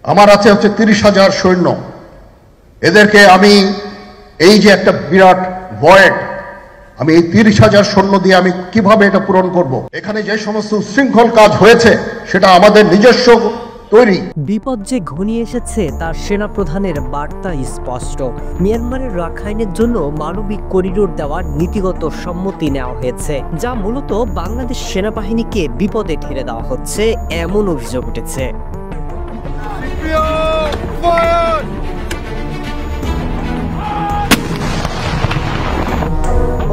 আমার আছে হচ্ছে 30,000 সৈন্য। এদেরকে আমি এই যে একটা বিরাট ভয়েড, আমি এই 30,000 সৈন্য দিয়ে আমি কিভাবে এটা পূরণ করব? এখানে যে সমস্ত উচ্ছৃঙ্খল কাজ হয়েছে সেটা আমাদের নিজস্ব তৈরি। বিপদ যে ঘনিয়ে এসেছে তার সেনাপ্রধানের বার্তা স্পষ্ট। মিয়ানমারের রাখাইনের জন্য মানবিক করিডোর দেওয়ার নীতিগত সম্মতি নেওয়া হয়েছে, যা মূলত বাংলাদেশ সেনাবাহিনীকে বিপদে ঠেলে দেওয়া হচ্ছে এমন অভিযোগ উঠেছে।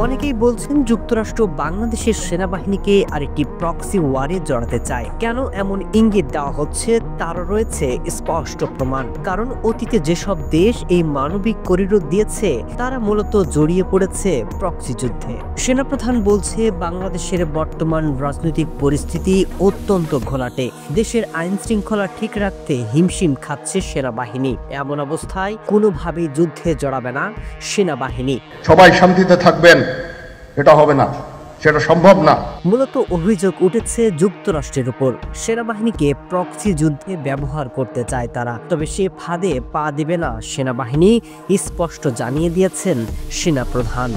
অনেকেই বলছেন যুক্তরাষ্ট্র বাংলাদেশের সেনাবাহিনীকে আরেকটি প্রক্সি ওয়ারে জড়াতে চায়। কেন এমন ইঙ্গিত দেওয়া হচ্ছে তারও রয়েছে স্পষ্ট প্রমাণ। কারণ অতীতে যেসব দেশ এই মানবিক করিডোর দিয়েছে তারা মূলত জড়িয়ে পড়েছে প্রক্সি যুদ্ধে। সেনাপ্রধান বলছে বাংলাদেশের বর্তমান রাজনৈতিক পরিস্থিতি অত্যন্ত ঘোলাটে, দেশের আইন শৃঙ্খলা ঠিক রাখতে হিমশিম খাচ্ছে সেনাবাহিনী। এমন অবস্থায় কোনোভাবেই যুদ্ধে জড়াবে না সেনাবাহিনী। সবাই শান্তিতে থাকবেন, এটা হবে না, সেটা সম্ভব না। মূলত অভিযোগ উঠেছে যুক্তরাষ্ট্রের উপর। সেনাবাহিনীকে প্রক্সি যুদ্ধে ব্যবহার করতে চায় তারা, তবে সে ফাঁদে পা দিবে না সেনাবাহিনী, স্পষ্ট জানিয়ে দিয়েছেন সেনাপ্রধান।